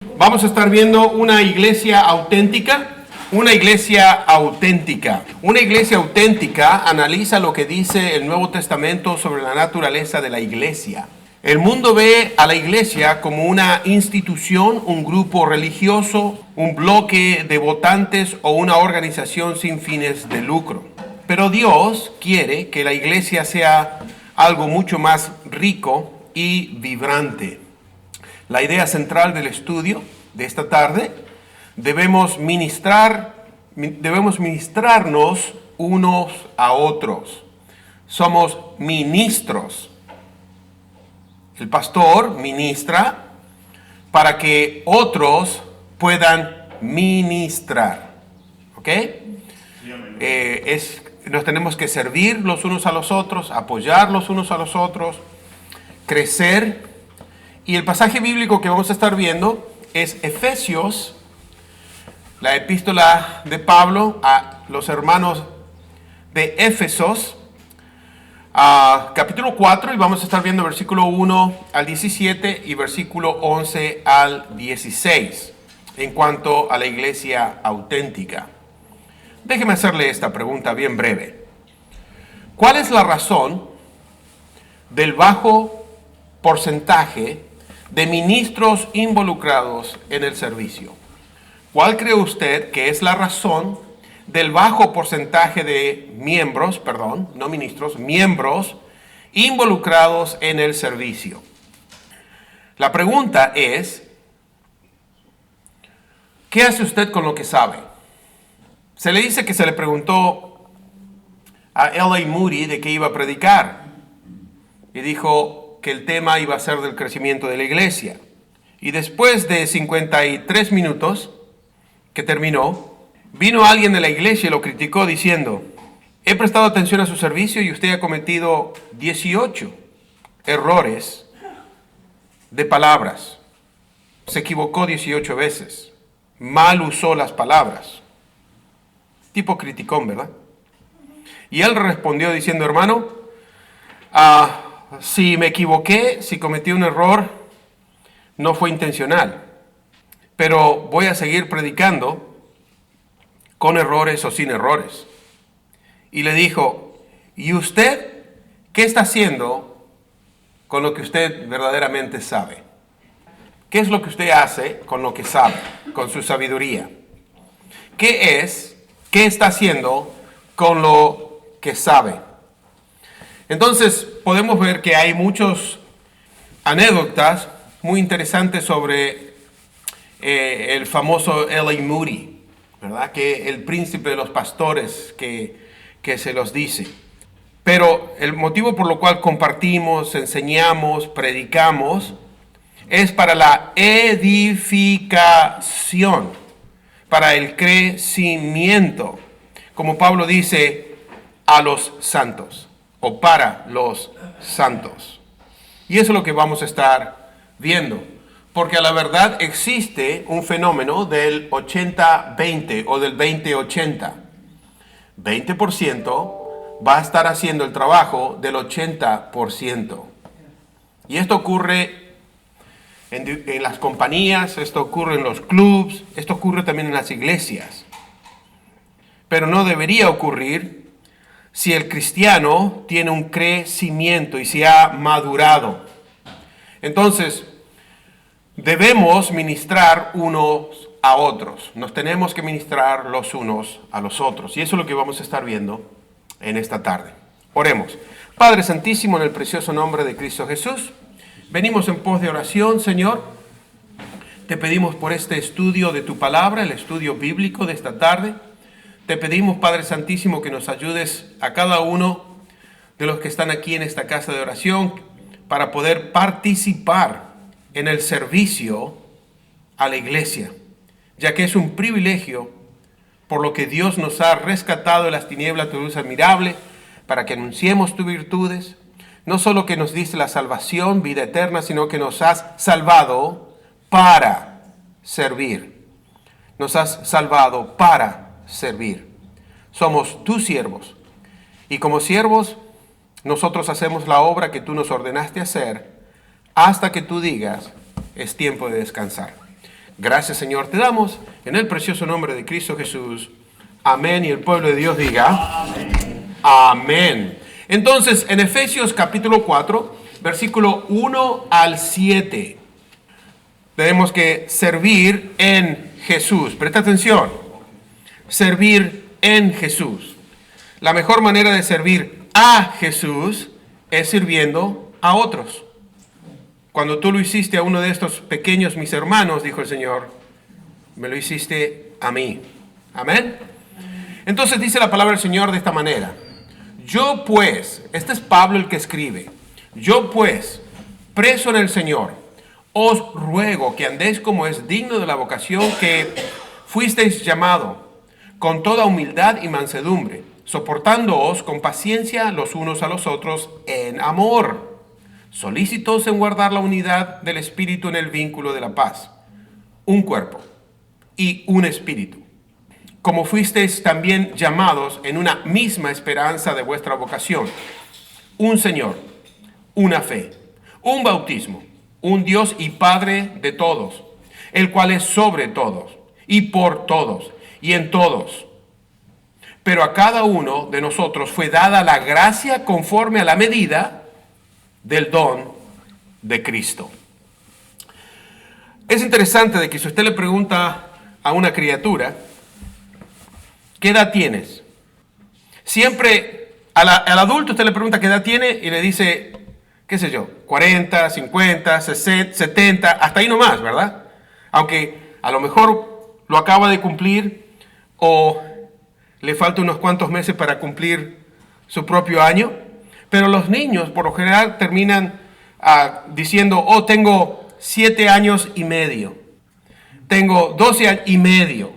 Vamos a estar viendo una iglesia auténtica. Una iglesia auténtica. Una iglesia auténtica analiza lo que dice el Nuevo Testamento sobre la naturaleza de la iglesia. El mundo ve a la iglesia como una institución, un grupo religioso, un bloque de votantes o una organización sin fines de lucro. Pero Dios quiere que la iglesia sea algo mucho más rico y vibrante. La idea central del estudio de esta tarde, debemos ministrarnos unos a otros. Somos ministros. El pastor ministra para que otros puedan ministrar. ¿Ok? Nos tenemos que servir los unos a los otros, apoyar los unos a los otros, crecer. Y el pasaje bíblico que vamos a estar viendo es Efesios, la epístola de Pablo a los hermanos de Éfesos, capítulo 4, y vamos a estar viendo versículo 1 al 17 y versículo 11 al 16, en cuanto a la iglesia auténtica. Déjeme hacerle esta pregunta bien breve. ¿Cuál es la razón del bajo porcentaje de ministros involucrados en el servicio? ¿Cuál cree usted que es la razón del bajo porcentaje de miembros involucrados en el servicio? La pregunta es, ¿qué hace usted con lo que sabe? Se le dice que se le preguntó a L.A. Moody de qué iba a predicar y dijo que el tema iba a ser del crecimiento de la iglesia. Y después de 53 minutos que terminó, vino alguien de la iglesia y lo criticó diciendo: he prestado atención a su servicio y usted ha cometido 18 errores de palabras. Se equivocó 18 veces. Mal usó las palabras. Tipo criticón, ¿verdad? Y él respondió diciendo: hermano, si me equivoqué, si cometí un error, no fue intencional. Pero voy a seguir predicando con errores o sin errores. Y le dijo: ¿y usted qué está haciendo con lo que usted verdaderamente sabe? ¿Qué es lo que usted hace con lo que sabe, con su sabiduría? ¿Qué está haciendo con lo que sabe? Entonces podemos ver que hay muchas anécdotas muy interesantes sobre el famoso L.A. Moody, ¿verdad? Que el príncipe de los pastores que se los dice. Pero el motivo por lo cual compartimos, enseñamos, predicamos, es para la edificación, para el crecimiento, como Pablo dice, a los santos, o para los santos. Y eso es lo que vamos a estar viendo, porque a la verdad existe un fenómeno del 80-20 o del 20-80. 20% va a estar haciendo el trabajo del 80%. Y esto ocurre en las compañías, esto ocurre en los clubs, esto ocurre también en las iglesias. Pero no debería ocurrir si el cristiano tiene un crecimiento y se ha madurado. Entonces, debemos ministrar unos a otros. Nos tenemos que ministrar los unos a los otros. Y eso es lo que vamos a estar viendo en esta tarde. Oremos. Padre Santísimo, en el precioso nombre de Cristo Jesús, venimos en pos de oración, Señor. Te pedimos por este estudio de tu palabra, el estudio bíblico de esta tarde. Te pedimos, Padre Santísimo, que nos ayudes a cada uno de los que están aquí en esta casa de oración para poder participar en el servicio a la iglesia, ya que es un privilegio por lo que Dios nos ha rescatado de las tinieblas, tu luz admirable, para que anunciemos tus virtudes. No solo que nos diste la salvación, vida eterna, sino que nos has salvado para servir. Nos has salvado para servir. Somos tus siervos. Y como siervos, nosotros hacemos la obra que tú nos ordenaste hacer hasta que tú digas, es tiempo de descansar. Gracias, Señor, te damos en el precioso nombre de Cristo Jesús. Amén. Y el pueblo de Dios diga amén. Entonces, en Efesios capítulo 4, versículo 1 al 7, tenemos que servir en Jesús. Presta atención. Servir en Jesús. La mejor manera de servir a Jesús es sirviendo a otros. Cuando tú lo hiciste a uno de estos pequeños mis hermanos, dijo el Señor, me lo hiciste a mí. Amén. Entonces dice la palabra del Señor de esta manera. Yo pues, este es Pablo el que escribe, yo pues, preso en el Señor, os ruego que andéis como es digno de la vocación que fuisteis llamado, con toda humildad y mansedumbre, soportándoos con paciencia los unos a los otros en amor, solícitos en guardar la unidad del Espíritu en el vínculo de la paz, un cuerpo y un espíritu, como fuisteis también llamados en una misma esperanza de vuestra vocación, un Señor, una fe, un bautismo, un Dios y Padre de todos, el cual es sobre todos y por todos y en todos. Pero a cada uno de nosotros fue dada la gracia conforme a la medida del don de Cristo. Es interesante de que si usted le pregunta a una criatura, ¿qué edad tienes? Siempre al adulto usted le pregunta qué edad tiene y le dice, qué sé yo, 40, 50, 60, 70, hasta ahí nomás, ¿verdad? Aunque a lo mejor lo acaba de cumplir o le falta unos cuantos meses para cumplir su propio año. Pero los niños por lo general terminan diciendo, oh, tengo 7 años y medio, tengo 12 años y medio.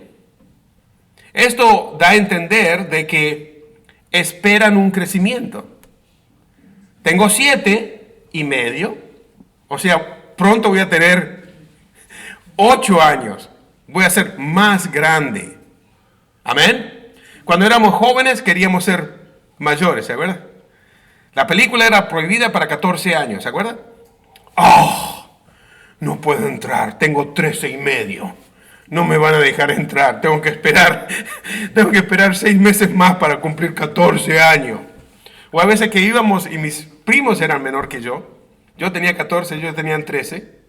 Esto da a entender de que esperan un crecimiento. Tengo 7 y medio, o sea, pronto voy a tener 8 años, voy a ser más grande. Amén. Cuando éramos jóvenes queríamos ser mayores, ¿se acuerdan? La película era prohibida para 14 años, ¿se acuerdan? ¡Oh! No puedo entrar, tengo 13 y medio. No me van a dejar entrar, tengo que esperar 6 meses más para cumplir 14 años. O a veces que íbamos y mis primos eran menor que yo. Yo tenía 14, ellos tenían 13.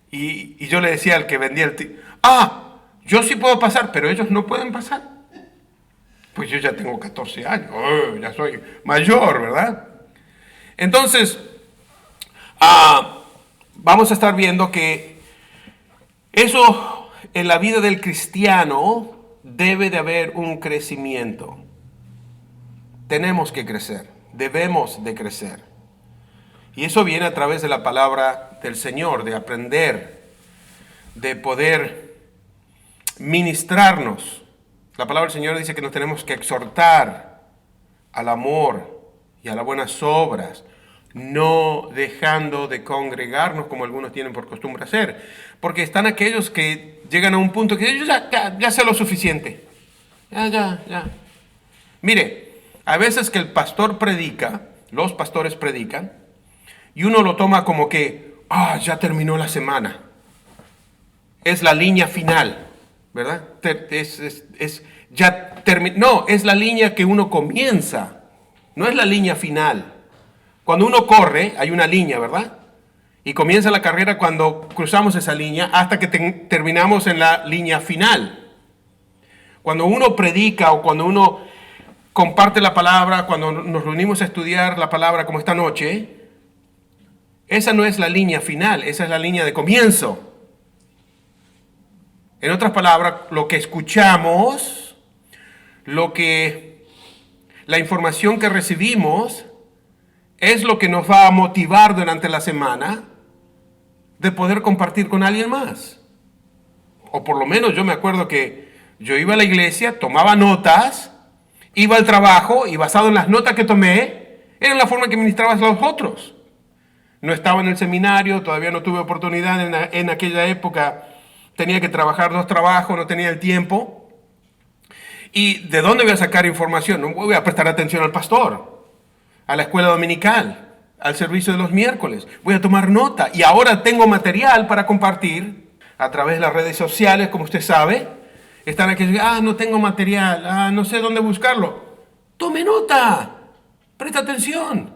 Y yo le decía al que vendía el ticket, yo sí puedo pasar, pero ellos no pueden pasar. Pues yo ya tengo 14 años, ya soy mayor, ¿verdad? Entonces, vamos a estar viendo que eso en la vida del cristiano debe de haber un crecimiento. Tenemos que crecer, debemos de crecer. Y eso viene a través de la palabra del Señor, de aprender, de poder ministrarnos. La palabra del Señor dice que nos tenemos que exhortar al amor y a las buenas obras, no dejando de congregarnos como algunos tienen por costumbre hacer, porque están aquellos que llegan a un punto que yo ya sé lo suficiente. Ya. Mire, a veces que el pastor predica, los pastores predican, y uno lo toma como que, ya terminó la semana. Es la línea final, ¿verdad? No, es la línea que uno comienza, no es la línea final. Cuando uno corre, hay una línea, ¿verdad? Y comienza la carrera cuando cruzamos esa línea hasta que terminamos en la línea final. Cuando uno predica o cuando uno comparte la palabra, cuando nos reunimos a estudiar la palabra como esta noche, esa no es la línea final, esa es la línea de comienzo. En otras palabras, lo que escuchamos, la información que recibimos, es lo que nos va a motivar durante la semana de poder compartir con alguien más. O por lo menos yo me acuerdo que yo iba a la iglesia, tomaba notas, iba al trabajo y basado en las notas que tomé, era la forma que ministraba a los otros. No estaba en el seminario, todavía no tuve oportunidad en aquella época. Tenía que trabajar 2 trabajos, no tenía el tiempo. ¿Y de dónde voy a sacar información? No voy a prestar atención al pastor, a la escuela dominical, al servicio de los miércoles. Voy a tomar nota y ahora tengo material para compartir a través de las redes sociales, como usted sabe. Están aquí, no tengo material, no sé dónde buscarlo. Tome nota, presta atención.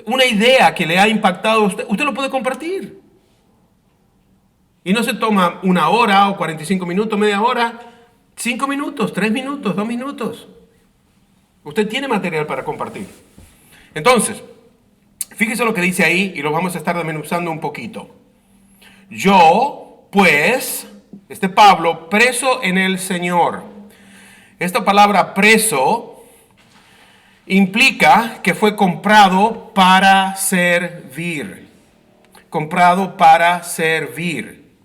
Una idea que le ha impactado a usted, usted lo puede compartir. Y no se toma 1 hora o 45 minutos, media hora, 5 minutos, 3 minutos, 2 minutos. Usted tiene material para compartir. Entonces, fíjese lo que dice ahí y lo vamos a estar desmenuzando un poquito. Yo, pues, Pablo, preso en el Señor. Esta palabra preso implica que fue comprado para servir. Comprado para servir.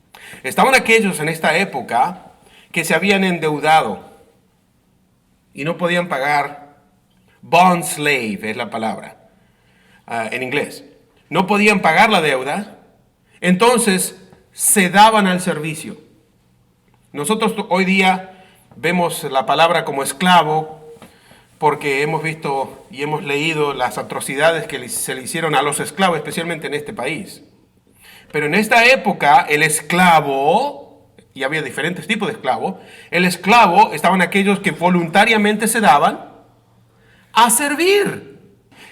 Estaban aquellos en esta época que se habían endeudado y no podían pagar. Bond slave es la palabra en inglés. No podían pagar la deuda, entonces se daban al servicio. Nosotros hoy día vemos la palabra como esclavo porque hemos visto y hemos leído las atrocidades que se le hicieron a los esclavos, especialmente en este país. Pero en esta época el esclavo, y había diferentes tipos de esclavos, el esclavo estaban aquellos que voluntariamente se daban a servir.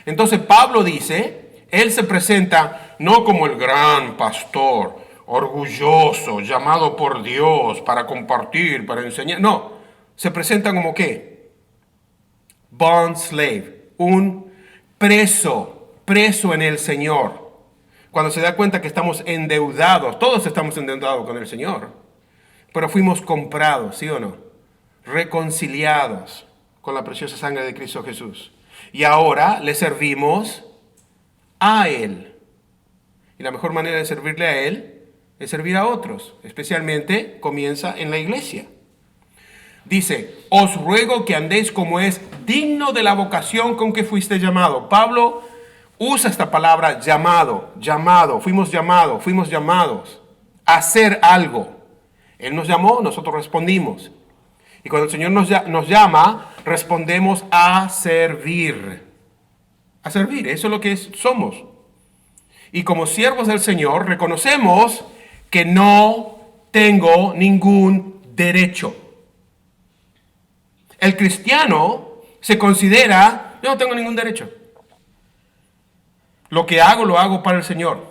Entonces Pablo dice, él se presenta no como el gran pastor, orgulloso, llamado por Dios para compartir, para enseñar. No, se presenta como ¿qué? Bond slave, un preso en el Señor. Cuando se da cuenta que estamos endeudados, todos estamos endeudados con el Señor, pero fuimos comprados, ¿sí o no? Reconciliados con la preciosa sangre de Cristo Jesús. Y ahora le servimos a Él. Y la mejor manera de servirle a Él es servir a otros. Especialmente comienza en la iglesia. Dice, os ruego que andéis como es digno de la vocación con que fuiste llamado. Pablo usa esta palabra llamado, fuimos llamados a hacer algo. Él nos llamó, nosotros respondimos. Y cuando el Señor nos llama, respondemos a servir. A servir, eso es lo que somos. Y como siervos del Señor, reconocemos que no tengo ningún derecho. El cristiano se considera, yo no tengo ningún derecho. Lo que hago, lo hago para el Señor.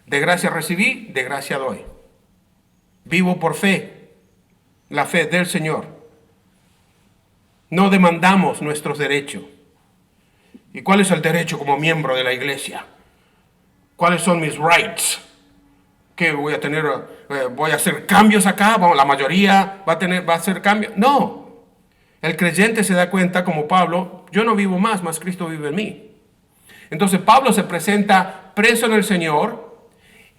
De gracia recibí, de gracia doy. Vivo por fe, la fe del Señor. No demandamos nuestros derechos. ¿Y cuál es el derecho como miembro de la iglesia? ¿Cuáles son mis rights? ¿Qué voy a tener? ¿Voy a hacer cambios acá? Bueno, la mayoría va a hacer cambios. No. El creyente se da cuenta, como Pablo, yo no vivo más Cristo vive en mí. Entonces Pablo se presenta preso en el Señor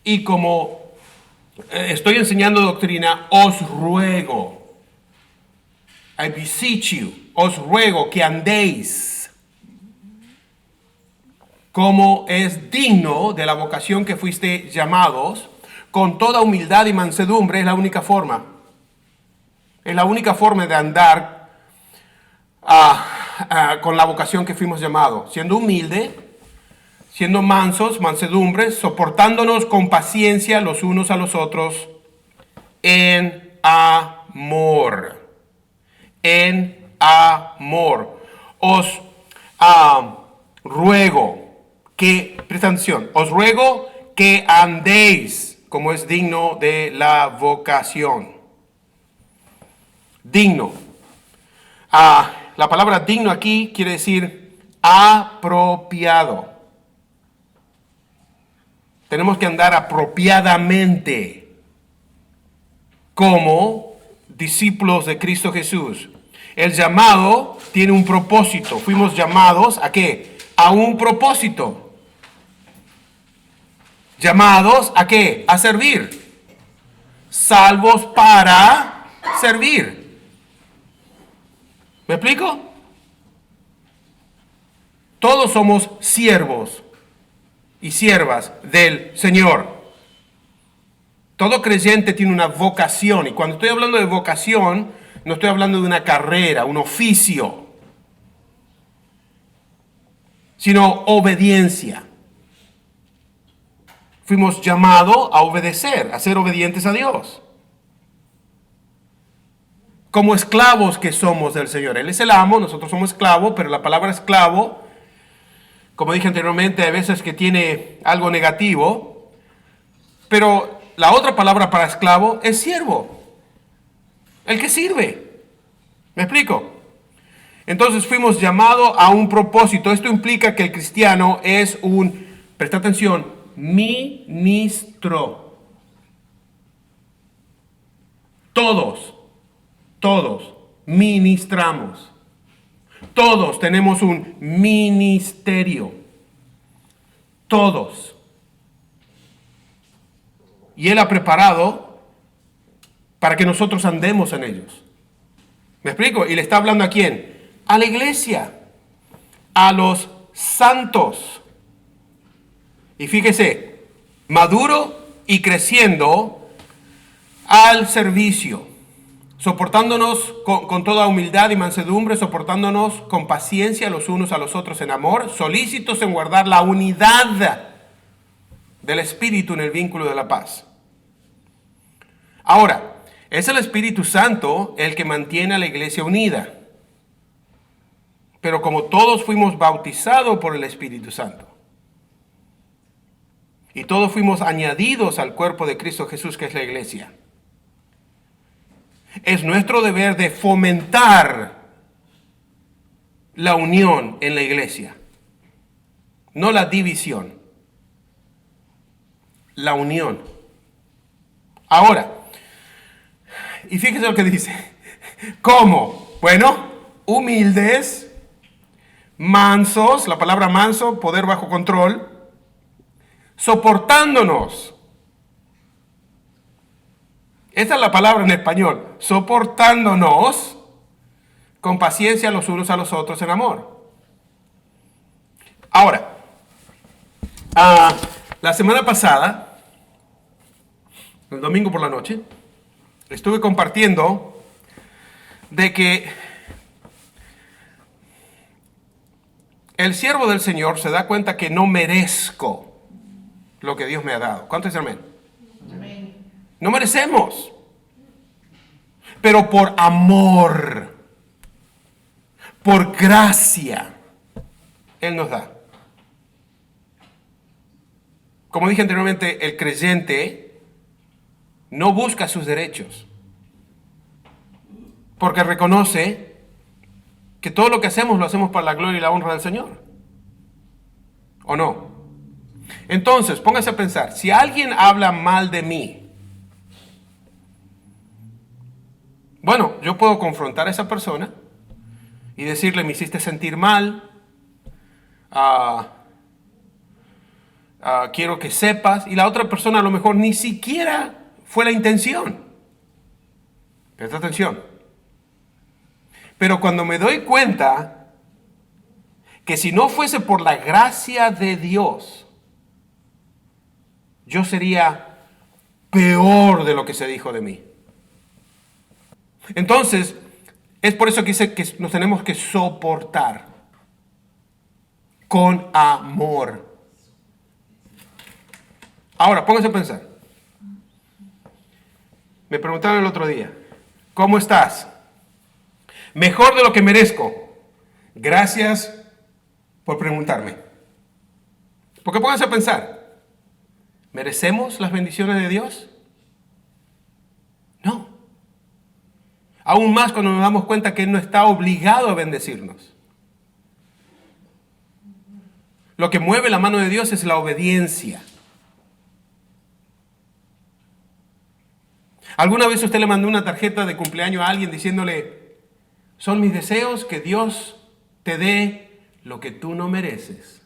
y como estoy enseñando doctrina, os ruego, I beseech you, os ruego que andéis como es digno de la vocación que fuiste llamados, con toda humildad y mansedumbre. Es la única forma. Es la única forma de andar con la vocación que fuimos llamados, siendo humilde, siendo mansos, mansedumbre, soportándonos con paciencia los unos a los otros en amor. En amor. Os ruego que, presta atención, os ruego que andéis como es digno de la vocación. Digno. La palabra digno aquí quiere decir apropiado. Tenemos que andar apropiadamente como discípulos de Cristo Jesús. El llamado tiene un propósito. Fuimos llamados ¿a qué? A un propósito. Llamados ¿a qué? A servir. Salvos para servir. ¿Me explico? Todos somos siervos y siervas del Señor. Todo creyente tiene una vocación. Y cuando estoy hablando de vocación, no estoy hablando de una carrera, un oficio, sino obediencia. Fuimos llamados a obedecer, a ser obedientes a Dios. Como esclavos que somos del Señor. Él es el amo, nosotros somos esclavos, pero la palabra esclavo, como dije anteriormente, a veces que tiene algo negativo, pero la otra palabra para esclavo es siervo, el que sirve. ¿Me explico? Entonces fuimos llamados a un propósito. Esto implica que el cristiano es presta atención, ministro. Todos ministramos. Todos tenemos un ministerio. Todos. Y Él ha preparado para que nosotros andemos en ellos. ¿Me explico? Y le está hablando ¿a quién? A la iglesia. A los santos. Y fíjese, maduro y creciendo al servicio. Soportándonos con toda humildad y mansedumbre, soportándonos con paciencia los unos a los otros en amor, solícitos en guardar la unidad del Espíritu en el vínculo de la paz. Ahora, es el Espíritu Santo el que mantiene a la iglesia unida. Pero como todos fuimos bautizados por el Espíritu Santo, y todos fuimos añadidos al cuerpo de Cristo Jesús, que es la iglesia, es nuestro deber de fomentar la unión en la iglesia, no la división, la unión. Ahora, y fíjese lo que dice. ¿Cómo? Bueno, humildes, mansos, la palabra manso, poder bajo control, soportándonos. Esa es la palabra en español, soportándonos con paciencia los unos a los otros en amor. Ahora, la semana pasada, el domingo por la noche, estuve compartiendo de que el siervo del Señor se da cuenta que no merezco lo que Dios me ha dado. ¿Cuántos dicen amén? Amén. No merecemos, pero por amor, por gracia, Él nos da. Como dije anteriormente, el creyente no busca sus derechos, porque reconoce que todo lo que hacemos lo hacemos para la gloria y la honra del Señor. ¿O no? Entonces, póngase a pensar, si alguien habla mal de mí, bueno, yo puedo confrontar a esa persona y decirle, me hiciste sentir mal, quiero que sepas, y la otra persona a lo mejor ni siquiera fue la intención. Presta atención. Pero cuando me doy cuenta que si no fuese por la gracia de Dios, yo sería peor de lo que se dijo de mí. Entonces, es por eso que dice que nos tenemos que soportar con amor. Ahora, pónganse a pensar. Me preguntaron el otro día, ¿cómo estás? Mejor de lo que merezco. Gracias por preguntarme. Porque pónganse a pensar, ¿merecemos las bendiciones de Dios? No. Aún más cuando nos damos cuenta que Él no está obligado a bendecirnos. Lo que mueve la mano de Dios es la obediencia. ¿Alguna vez usted le mandó una tarjeta de cumpleaños a alguien diciéndole, son mis deseos que Dios te dé lo que tú no mereces?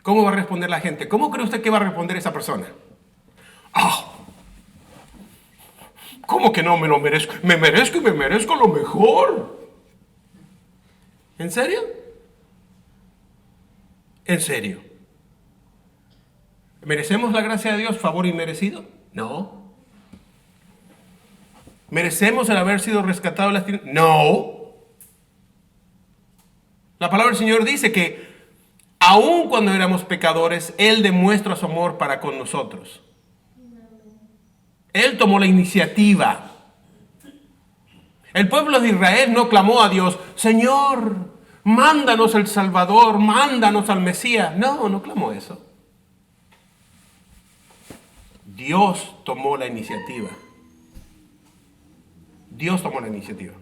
¿Cómo va a responder la gente? ¿Cómo cree usted que va a responder esa persona? ¿Cómo que no me lo merezco? Me merezco y me merezco lo mejor. ¿En serio? ¿En serio? ¿Merecemos la gracia de Dios, favor inmerecido? No. ¿Merecemos el haber sido rescatados de las tinieblas? No. La palabra del Señor dice que aun cuando éramos pecadores, Él demuestra su amor para con nosotros. Él tomó la iniciativa. El pueblo de Israel no clamó a Dios, Señor, mándanos el Salvador, mándanos al Mesías. No, no clamó eso. Dios tomó la iniciativa. Dios tomó la iniciativa.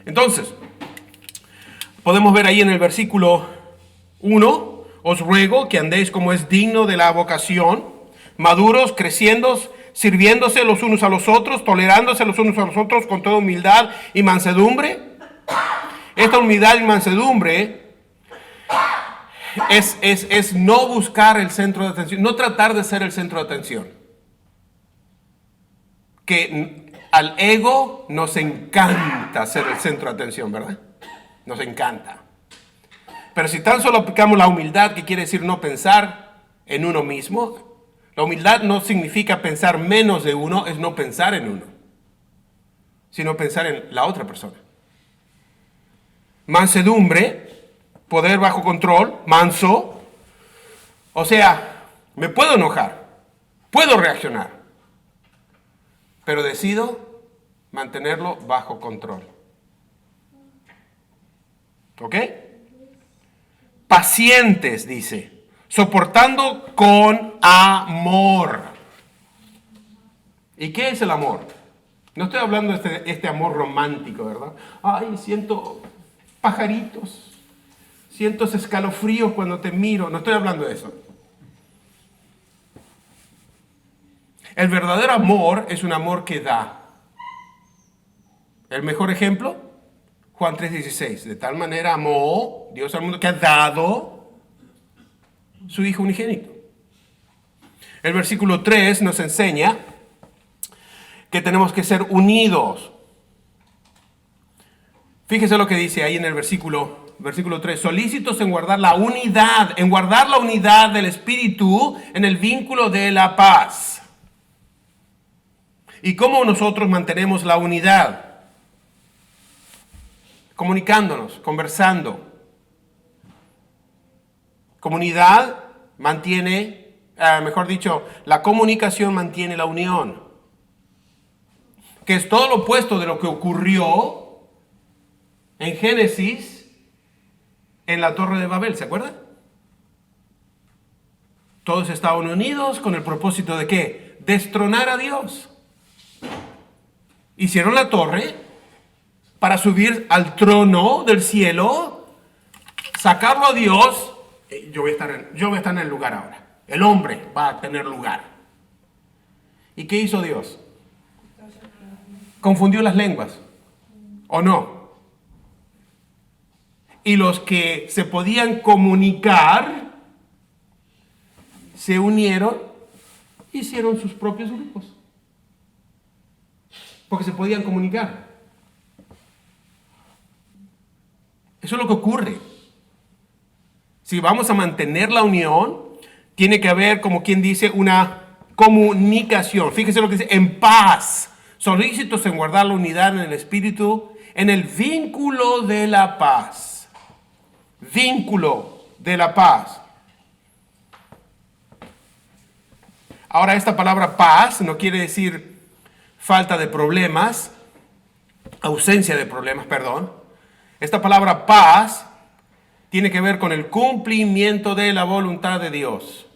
Entonces, podemos ver ahí en el versículo 1, os ruego que andéis como es digno de la vocación, maduros, creciendo, sirviéndose los unos a los otros, tolerándose los unos a los otros con toda humildad y mansedumbre. Esta humildad y mansedumbre es no buscar el centro de atención, no tratar de ser el centro de atención. Que al ego nos encanta ser el centro de atención, ¿verdad? Nos encanta. Pero si tan solo aplicamos la humildad, que quiere decir no pensar en uno mismo, la humildad no significa pensar menos de uno, es no pensar en uno, sino pensar en la otra persona. Mansedumbre, poder bajo control, manso. O sea, me puedo enojar, puedo reaccionar, pero decido mantenerlo bajo control. ¿Ok? Pacientes, dice, soportando con amor. ¿Y qué es el amor? No estoy hablando de este amor romántico, ¿verdad? Ay, siento pajaritos, siento escalofríos cuando te miro. No estoy hablando de eso. El verdadero amor es un amor que da. El mejor ejemplo, Juan 3:16. De tal manera amó Dios al mundo que ha dado su Hijo unigénito. El versículo 3 nos enseña que tenemos que ser unidos. Fíjese lo que dice ahí en el versículo 3. Solícitos en guardar la unidad del Espíritu en el vínculo de la paz. ¿Y cómo nosotros mantenemos la unidad? Comunicándonos, conversando. Comunidad mantiene, mejor dicho, la comunicación mantiene la unión. Que es todo lo opuesto de lo que ocurrió en Génesis en la Torre de Babel, ¿se acuerdan? Todos estaban unidos con el propósito de ¿qué? Destronar a Dios. Hicieron la torre para subir al trono del cielo, sacarlo a Dios. Yo voy a estar en el lugar ahora. El hombre va a tener lugar. ¿Y qué hizo Dios? Confundió las lenguas, ¿o no? Y los que se podían comunicar se unieron, hicieron sus propios grupos, porque se podían comunicar. Eso es lo que ocurre. Si vamos a mantener la unión, tiene que haber, como quien dice, una comunicación. Fíjese lo que dice, en paz. Solícitos en guardar la unidad en el Espíritu, en el vínculo de la paz. Vínculo de la paz. Ahora, esta palabra paz no quiere decir falta de problemas, ausencia de problemas, perdón. Esta palabra paz tiene que ver con el cumplimiento de la voluntad de Dios,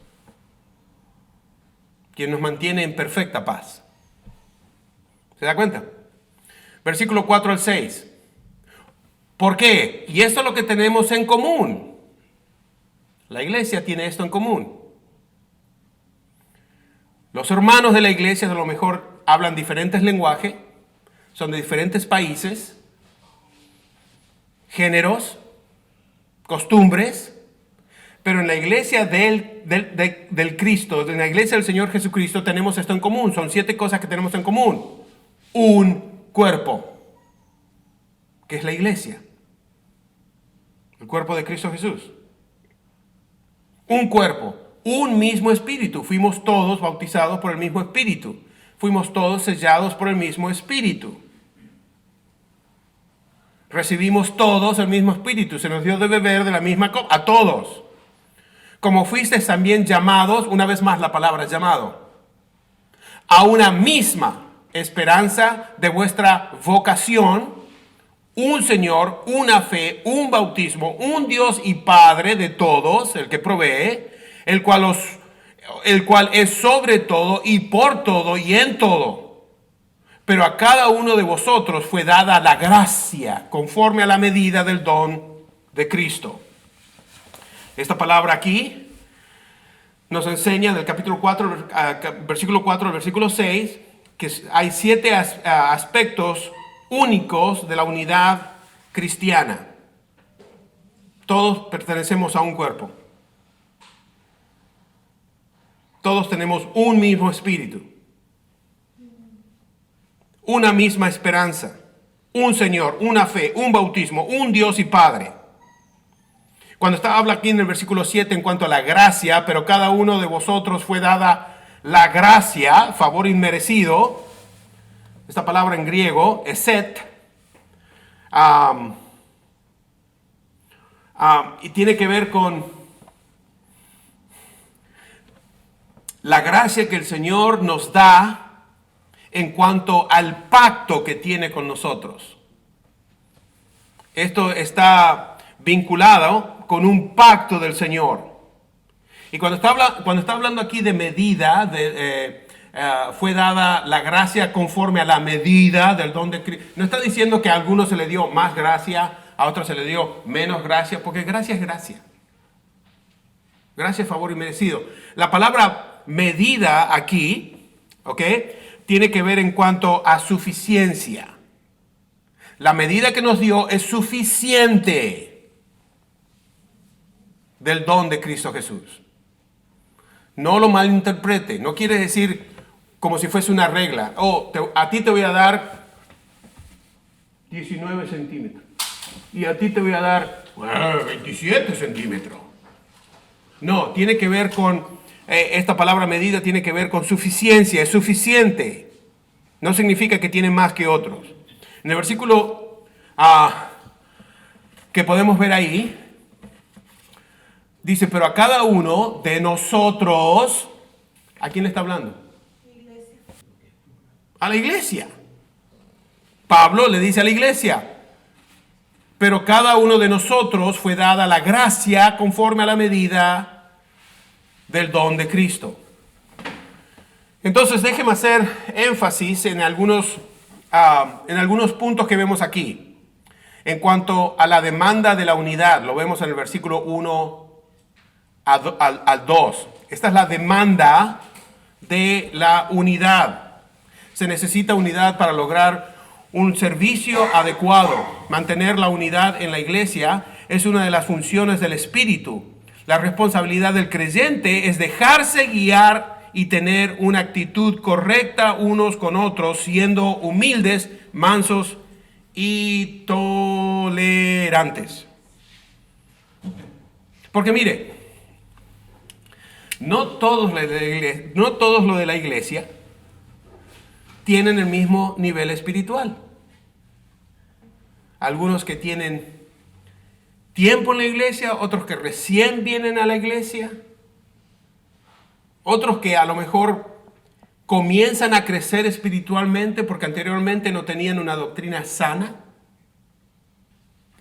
quien nos mantiene en perfecta paz. ¿Se da cuenta? Versículo 4 al 6. ¿Por qué? Y esto es lo que tenemos en común. La iglesia tiene esto en común. Los hermanos de la iglesia a lo mejor hablan diferentes lenguajes, son de diferentes países, géneros, costumbres, pero en la iglesia del Cristo, en la iglesia del Señor Jesucristo tenemos esto en común. Son 7 cosas que tenemos en común. Un cuerpo, que es la iglesia, el cuerpo de Cristo Jesús. Un cuerpo, un mismo espíritu. Fuimos todos bautizados por el mismo espíritu. Fuimos todos sellados por el mismo espíritu. Recibimos todos el mismo espíritu. Se nos dio de beber de la misma copa. A todos. como fuisteis también llamados, una vez más la palabra llamado, a una misma esperanza de vuestra vocación, un Señor, una fe, un bautismo, un Dios y Padre de todos, el que provee, el cual es sobre todo y por todo y en todo. Pero a cada uno de vosotros fue dada la gracia conforme a la medida del don de Cristo. Esta palabra aquí nos enseña del capítulo 4, versículo 4 al versículo 6, que hay 7 aspectos únicos de la unidad cristiana. Todos pertenecemos a un cuerpo. Todos tenemos un mismo espíritu, una misma esperanza, un Señor, una fe, un bautismo, un Dios y Padre. Cuando habla aquí en el versículo 7 en cuanto a la gracia, pero cada uno de vosotros fue dada la gracia, favor inmerecido, esta palabra en griego, eset, y tiene que ver con la gracia que el Señor nos da en cuanto al pacto que tiene con nosotros. Esto está vinculado con un pacto del Señor. Y cuando está hablando aquí de medida, fue dada la gracia conforme a la medida del don de Cristo. No está diciendo que a algunos se le dio más gracia, a otros se le dio menos gracia, porque gracia es gracia. Gracia es favor inmerecido. La palabra medida aquí, ¿ok?, tiene que ver en cuanto a suficiencia. La medida que nos dio es suficiente del don de Cristo Jesús. No lo malinterprete. No quiere decir como si fuese una regla. A ti te voy a dar 19 centímetros. Y a ti te voy a dar 27 centímetros. No, tiene que ver con, esta palabra medida tiene que ver con suficiencia. Es suficiente. No significa que tiene más que otros. En el versículo que podemos ver ahí, dice, pero a cada uno de nosotros, ¿a quién le está hablando? A la iglesia. Pablo le dice a la iglesia, pero cada uno de nosotros fue dada la gracia conforme a la medida del don de Cristo. Entonces déjeme hacer énfasis en algunos puntos que vemos aquí. En cuanto a la demanda de la unidad, lo vemos en el versículo 1 al 2. Esta es la demanda de la unidad. Se necesita unidad para lograr un servicio adecuado. Mantener la unidad en la iglesia es una de las funciones del Espíritu. La responsabilidad del creyente es dejarse guiar y tener una actitud correcta unos con otros, siendo humildes, mansos y tolerantes. Porque mire, no todos los de la iglesia tienen el mismo nivel espiritual. Algunos que tienen tiempo en la iglesia, otros que recién vienen a la iglesia, otros que a lo mejor comienzan a crecer espiritualmente porque anteriormente no tenían una doctrina sana.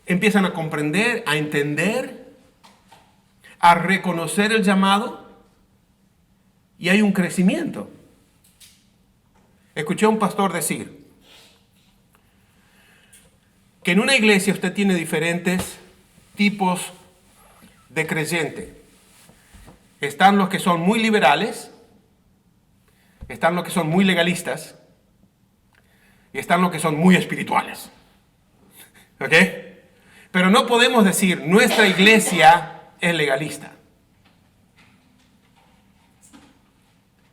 Empiezan a comprender, a entender, a reconocer el llamado y hay un crecimiento. Escuché a un pastor decir que en una iglesia usted tiene diferentes tipos de creyente. Están los que son muy liberales, están los que son muy legalistas y están los que son muy espirituales. ¿Ok? Pero no podemos decir nuestra iglesia es legalista.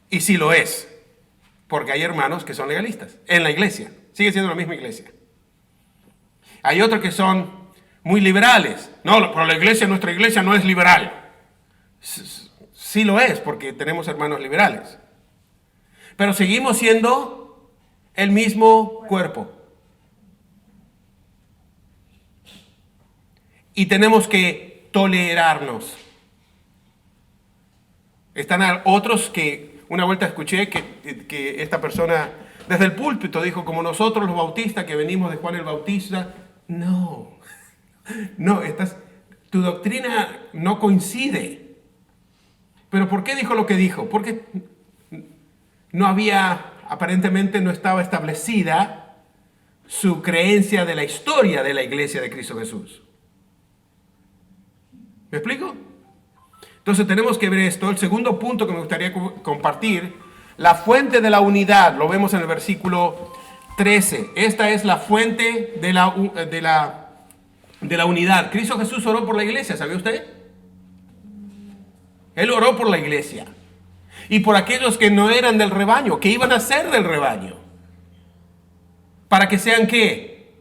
Y sí lo es, porque hay hermanos que son legalistas en la iglesia. Sigue siendo la misma iglesia. Hay otros que son muy liberales. No, pero nuestra iglesia no es liberal. Sí lo es, porque tenemos hermanos liberales. Pero seguimos siendo el mismo cuerpo. Y tenemos que tolerarnos. Están otros que una vuelta escuché que esta persona desde el púlpito dijo, como nosotros los bautistas que venimos de Juan el Bautista. No, tu doctrina no coincide. ¿Pero por qué dijo lo que dijo? Porque aparentemente no estaba establecida su creencia de la historia de la iglesia de Cristo Jesús. ¿Me explico? Entonces tenemos que ver esto. El segundo punto que me gustaría compartir, la fuente de la unidad, lo vemos en el versículo 13. Esta es la fuente de la unidad. Cristo Jesús oró por la iglesia, ¿sabía usted? Él oró por la iglesia. Y por aquellos que no eran del rebaño, que iban a ser del rebaño. Para que sean, ¿qué?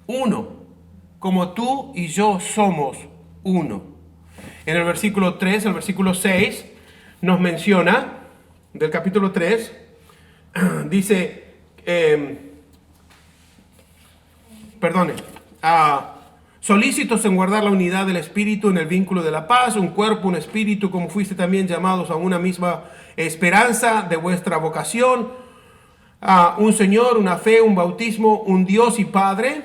Uno. Como tú y yo somos uno. En el versículo 3, el versículo 6, nos menciona, del capítulo 3, dice, solícitos en guardar la unidad del Espíritu en el vínculo de la paz, un cuerpo, un espíritu, como fuiste también llamados a una misma esperanza de vuestra vocación, un Señor, una fe, un bautismo, un Dios y Padre,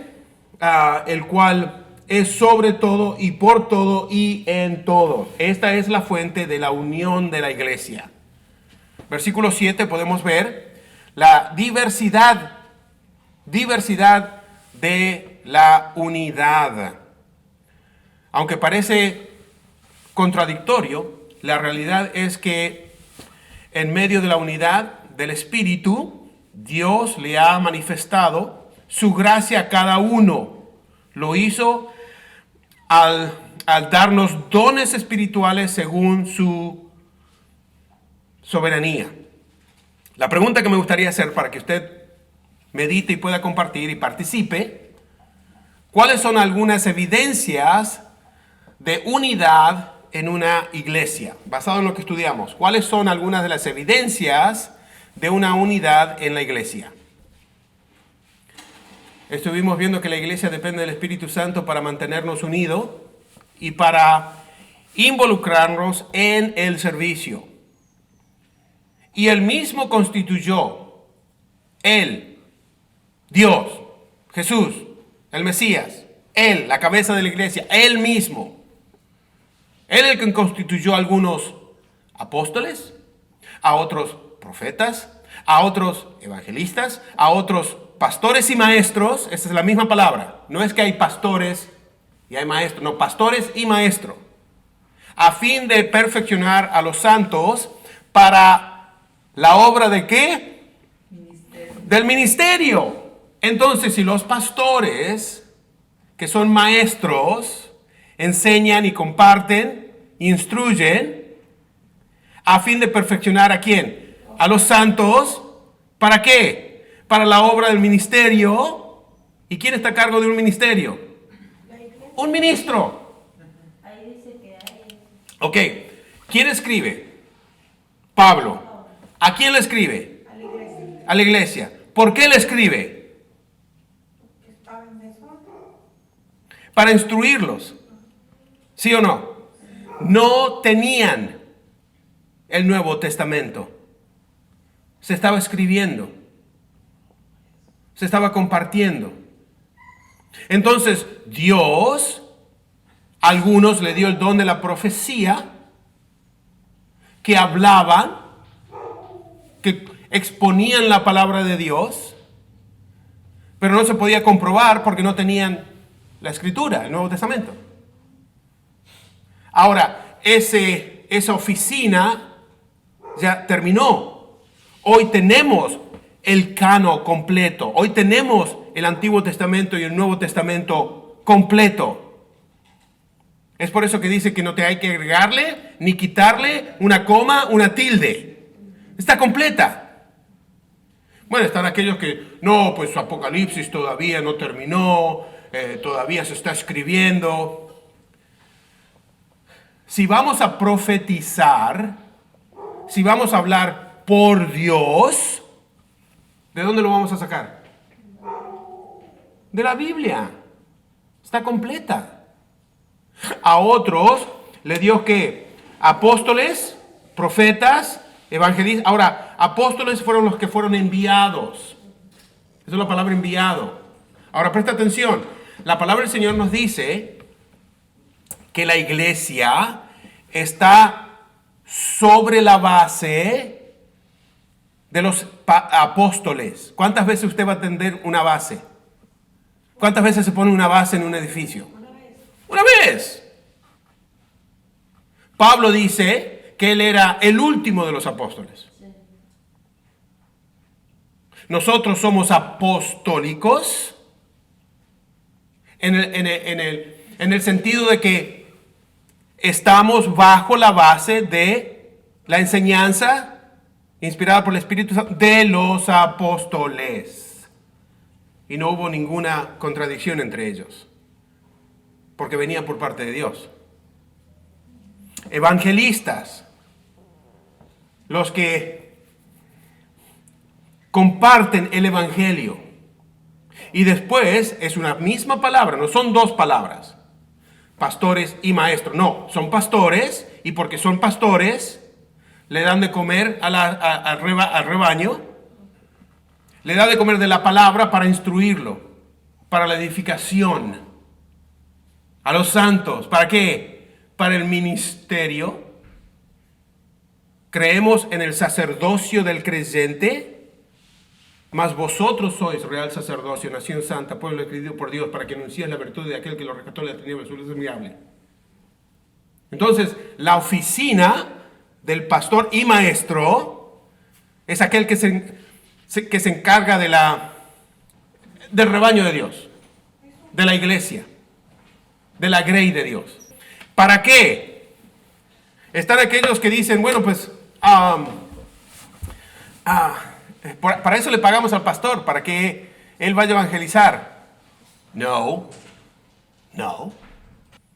el cual es sobre todo y por todo y en todo. Esta es la fuente de la unión de la iglesia. Versículo 7 podemos ver la diversidad de la unidad. Aunque parece contradictorio, la realidad es que en medio de la unidad del Espíritu, Dios le ha manifestado su gracia a cada uno. Lo hizo al darnos dones espirituales según su soberanía. La pregunta que me gustaría hacer para que usted medite y pueda compartir y participe, ¿cuáles son algunas evidencias de unidad en una iglesia? Basado en lo que estudiamos, ¿cuáles son algunas de las evidencias de una unidad en la iglesia? Estuvimos viendo que la iglesia depende del Espíritu Santo para mantenernos unidos y para involucrarnos en el servicio. Y Él mismo constituyó, Él, Dios, Jesús, el Mesías, Él, la cabeza de la iglesia, Él mismo. Él es el que constituyó a algunos apóstoles, a otros profetas, a otros evangelistas, a otros pastores y maestros. Esa es la misma palabra. No es que hay pastores y hay maestros, no, pastores y maestros. A fin de perfeccionar a los santos para la obra de ¿qué? Del ministerio. Entonces, si los pastores, que son maestros, enseñan y comparten, instruyen, a fin de perfeccionar ¿a quién? A los santos. ¿Para qué? Para la obra del ministerio. ¿Y quién está a cargo de un ministerio? Un ministro. Ok. ¿Quién escribe? Pablo. ¿A quién le escribe? A la iglesia. ¿Por qué le escribe? Para instruirlos. ¿Sí o no? No tenían el Nuevo Testamento. Se estaba escribiendo. Se estaba compartiendo. Entonces, Dios, a algunos le dio el don de la profecía, que hablaban, que exponían la palabra de Dios, pero no se podía comprobar porque no tenían la Escritura, el Nuevo Testamento. Ahora, esa oficina ya terminó. Hoy tenemos el canon completo. Hoy tenemos el Antiguo Testamento y el Nuevo Testamento completo. Es por eso que dice que no te hay que agregarle ni quitarle una coma, una tilde. Está completa. Bueno, están aquellos que, no, pues Apocalipsis todavía no terminó, todavía se está escribiendo. Si vamos a profetizar, si vamos a hablar por Dios, ¿de dónde lo vamos a sacar? De la Biblia. Está completa. A otros le dio ¿qué? apóstoles, profetas, evangelistas. Ahora, apóstoles fueron los que fueron enviados. Esa es la palabra enviado. Ahora, presta atención. La palabra del Señor nos dice que la iglesia está sobre la base de los apóstoles. ¿Cuántas veces usted va a atender una base? ¿Cuántas veces se pone una base en un edificio? Una vez. Pablo dice que él era el último de los apóstoles. Nosotros somos apostólicos en el sentido de que estamos bajo la base de la enseñanza inspirada por el Espíritu Santo de los apóstoles. Y no hubo ninguna contradicción entre ellos, porque venía por parte de Dios. Evangelistas, los que comparten el evangelio. Y después es una misma palabra, no son dos palabras. Pastores y maestros. No, son pastores y porque son pastores le dan de comer al rebaño. Le da de comer de la palabra para instruirlo, para la edificación. A los santos, ¿para qué? Para el ministerio. Creemos en el sacerdocio del creyente. Mas vosotros sois real sacerdocio, nación santa, pueblo escogido por Dios, para que anunciéis la virtud de aquel que lo rescató de la tiniebla, su luz admirable. Entonces, la oficina del pastor y maestro es aquel que se encarga del rebaño de Dios, de la iglesia, de la grey de Dios. ¿Para qué? Están aquellos que dicen, bueno, pues, para eso le pagamos al pastor, para que él vaya a evangelizar. No.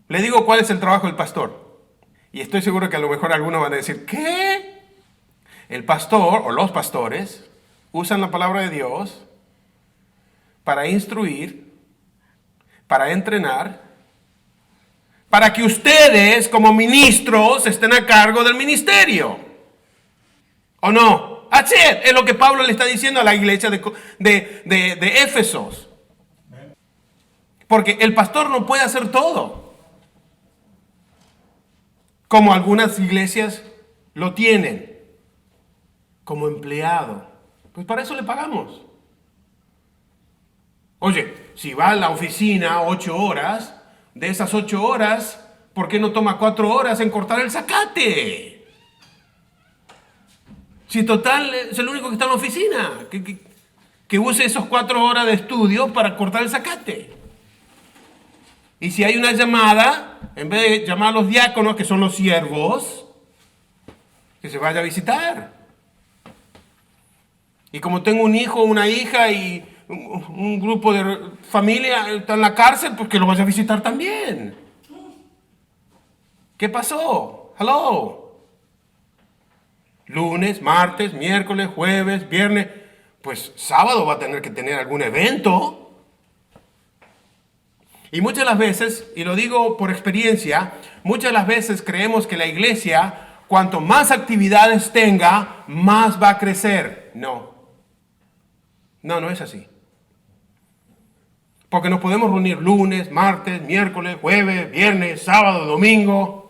Le digo cuál es el trabajo del pastor. Y estoy seguro que a lo mejor algunos van a decir, ¿qué? El pastor o los pastores usan la palabra de Dios para instruir, para entrenar, para que ustedes como ministros estén a cargo del ministerio. ¿O no? That's it. Es lo que Pablo le está diciendo a la iglesia de Éfesos. Porque el pastor no puede hacer todo, como algunas iglesias lo tienen, como empleado. Pues para eso le pagamos. Oye, si va a la oficina 8 horas, de esas 8 horas, ¿por qué no toma 4 horas en cortar el zacate? Si total es el único que está en la oficina, que use esas 4 horas de estudio para cortar el zacate. Y si hay una llamada, en vez de llamar a los diáconos, que son los siervos, que se vaya a visitar. Y como tengo un hijo o una hija y un grupo de familia está en la cárcel, pues que lo vaya a visitar también. ¿Qué pasó? Hello. Lunes, martes, miércoles, jueves, viernes, pues sábado va a tener que tener algún evento. Y muchas de las veces, y lo digo por experiencia, muchas de las veces creemos que la iglesia, cuanto más actividades tenga, más va a crecer. No es así. Porque nos podemos reunir lunes, martes, miércoles, jueves, viernes, sábado, domingo.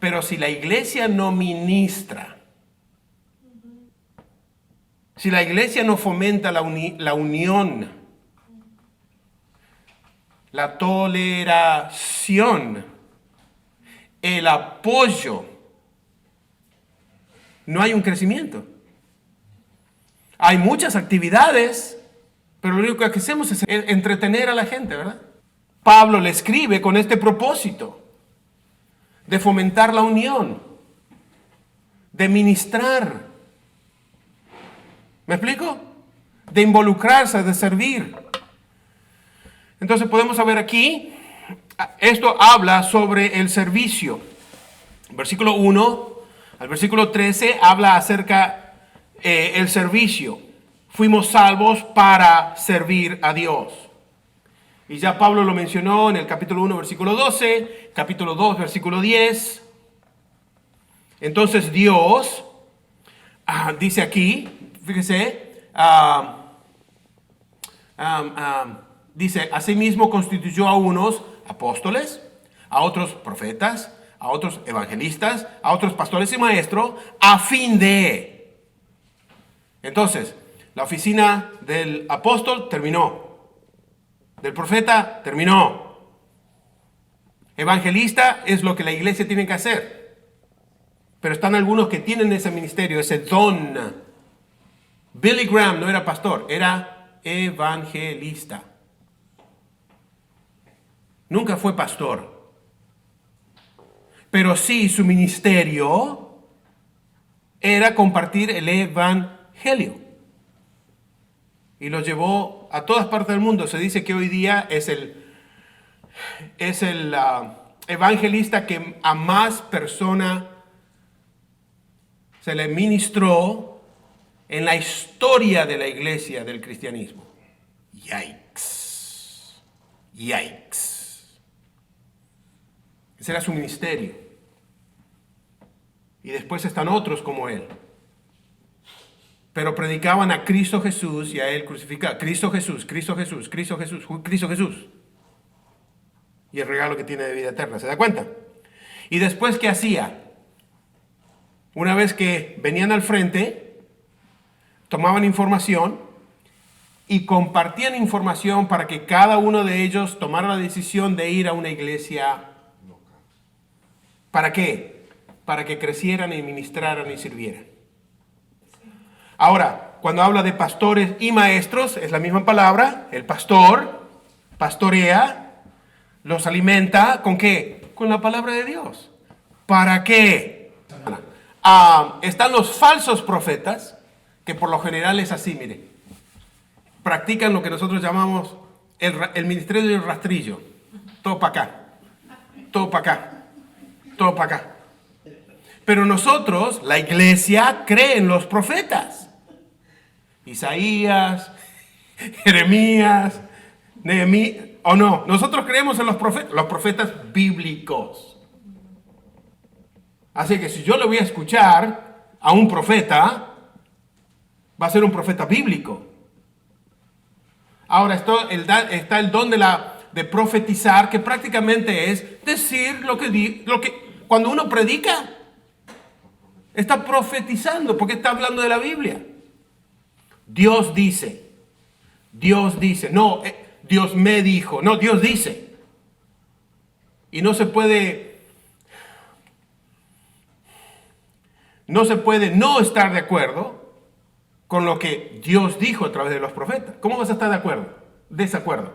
Pero si la iglesia no ministra, si la iglesia no fomenta la unión, la toleración, el apoyo, no hay un crecimiento. Hay muchas actividades, pero lo único que hacemos es entretener a la gente, ¿verdad? Pablo le escribe con este propósito de fomentar la unión, de ministrar. ¿Me explico? De involucrarse, de servir. Entonces podemos ver aquí, esto habla sobre el servicio. Versículo 1 al versículo 13 habla acerca el servicio. Fuimos salvos para servir a Dios. Y ya Pablo lo mencionó en el capítulo 1, versículo 12, capítulo 2, versículo 10. Entonces Dios dice aquí, fíjese, dice, asimismo constituyó a unos apóstoles, a otros profetas, a otros evangelistas, a otros pastores y maestros, a fin de... Entonces, la oficina del apóstol terminó, del profeta terminó. Evangelista es lo que la iglesia tiene que hacer. Pero están algunos que tienen ese ministerio, ese don. Billy Graham no era pastor, era evangelista. Nunca fue pastor. Pero sí su ministerio era compartir el evangelio. Y lo llevó a todas partes del mundo. Se dice que hoy día es el evangelista que a más personas se le ministró en la historia de la iglesia del cristianismo. Yikes. Yikes. Ese era su ministerio. Y después están otros como él. Pero predicaban a Cristo Jesús y a él crucificado. Cristo Jesús, Cristo Jesús, Cristo Jesús, Cristo Jesús. Y el regalo que tiene de vida eterna. ¿Se da cuenta? Y después, ¿qué hacía? Una vez que venían al frente, tomaban información y compartían información para que cada uno de ellos tomara la decisión de ir a una iglesia. ¿Para qué? Para que crecieran y ministraran y sirvieran. Ahora, cuando habla de pastores y maestros, es la misma palabra. El pastor pastorea, los alimenta, ¿con qué? Con la palabra de Dios. ¿Para qué? Están los falsos profetas, que por lo general es así, mire. Practican lo que nosotros llamamos el ministerio del rastrillo. Todo para acá, todo para acá, todo para acá. Pero nosotros, la iglesia, cree en los profetas. Isaías, Jeremías, Nehemías, o no, nosotros creemos en los profetas bíblicos. Así que si yo le voy a escuchar a un profeta, va a ser un profeta bíblico. Ahora está el don de profetizar, que prácticamente es decir lo que cuando uno predica, está profetizando, porque está hablando de la Biblia. Dios dice, no, Dios me dijo, no, Dios dice. Y no se puede no estar de acuerdo con lo que Dios dijo a través de los profetas. ¿Cómo vas a estar de acuerdo? Desacuerdo,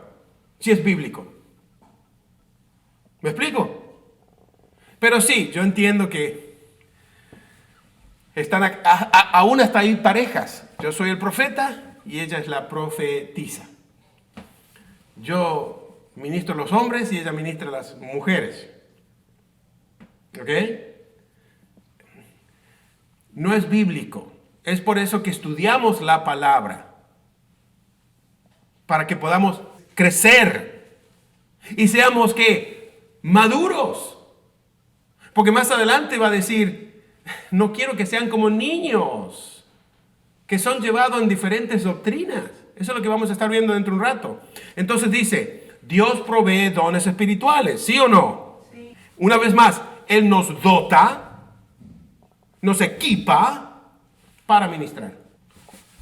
si es bíblico. ¿Me explico? Pero sí, yo entiendo que están aún hasta ahí parejas. Yo soy el profeta y ella es la profetisa. Yo ministro a los hombres y ella ministra a las mujeres. ¿Ok? No es bíblico. Es por eso que estudiamos la palabra. Para que podamos crecer. Y seamos, ¿qué? Maduros. Porque más adelante va a decir, no quiero que sean como niños, que son llevados en diferentes doctrinas. Eso es lo que vamos a estar viendo dentro de un rato. Entonces dice, Dios provee dones espirituales, ¿sí o no? Sí. Una vez más, Él nos dota, nos equipa para ministrar.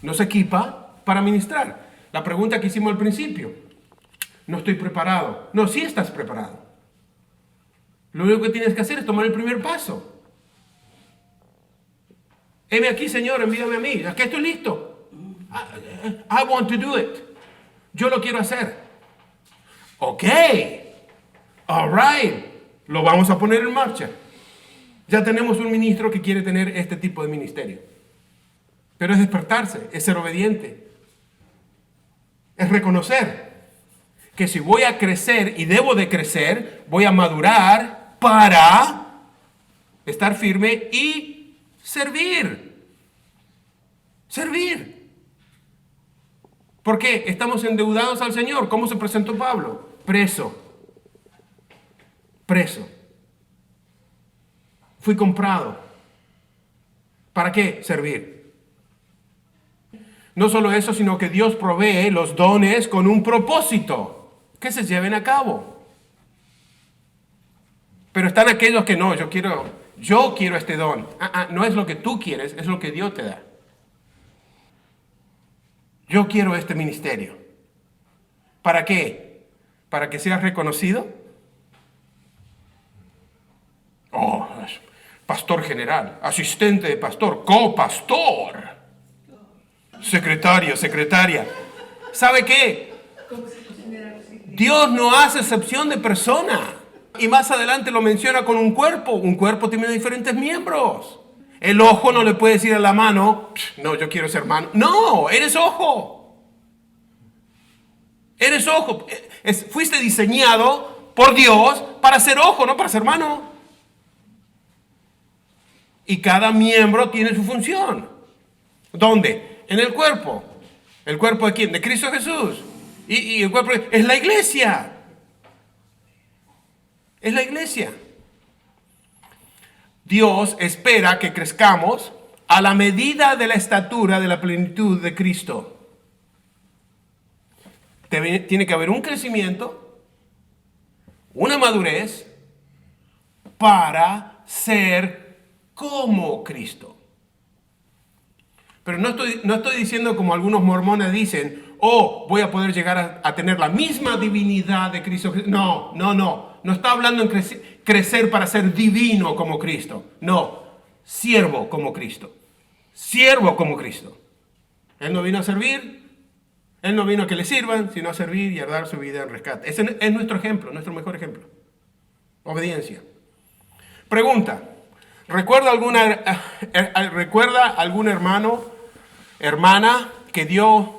Nos equipa para ministrar. La pregunta que hicimos al principio, no estoy preparado. No, sí estás preparado. Lo único que tienes que hacer es tomar el primer paso. Heme aquí, Señor, envíame a mí. Aquí estoy listo. I want to do it. Yo lo quiero hacer. Ok. All right. Lo vamos a poner en marcha. Ya tenemos un ministro que quiere tener este tipo de ministerio. Pero es despertarse, es ser obediente. Es reconocer que si voy a crecer y debo de crecer, voy a madurar para estar firme y servir. Servir. ¿Por qué? Estamos endeudados al Señor. ¿Cómo se presentó Pablo? Preso. Preso. Fui comprado. ¿Para qué? Servir. No solo eso, sino que Dios provee los dones con un propósito, que se lleven a cabo. Pero están aquellos que no, yo quiero este don. No es lo que tú quieres, es lo que Dios te da. Yo quiero este ministerio. ¿Para qué? ¿Para que seas reconocido? Oh, pastor general, asistente de pastor, copastor, secretario, secretaria. ¿Sabe qué? Dios no hace excepción de persona. Y más adelante lo menciona con un cuerpo. Un cuerpo tiene diferentes miembros. El ojo no le puede decir a la mano, no, yo quiero ser mano. No, eres ojo. Eres ojo. Fuiste diseñado por Dios para ser ojo, no para ser mano. Y cada miembro tiene su función. ¿Dónde? En el cuerpo. ¿El cuerpo de quién? De Cristo Jesús. Y el cuerpo es la iglesia. Es la iglesia. Dios espera que crezcamos a la medida de la estatura de la plenitud de Cristo. Tiene que haber un crecimiento, una madurez para ser como Cristo. Pero no estoy diciendo como algunos mormones dicen, voy a poder llegar a tener la misma divinidad de Cristo. No. No está hablando en crecer para ser divino como Cristo. No, siervo como Cristo. Siervo como Cristo. Él no vino a servir, Él no vino a que le sirvan, sino a servir y a dar su vida en rescate. Ese es nuestro ejemplo, nuestro mejor ejemplo. Obediencia. Pregunta. ¿Recuerda algún hermano, hermana que Dios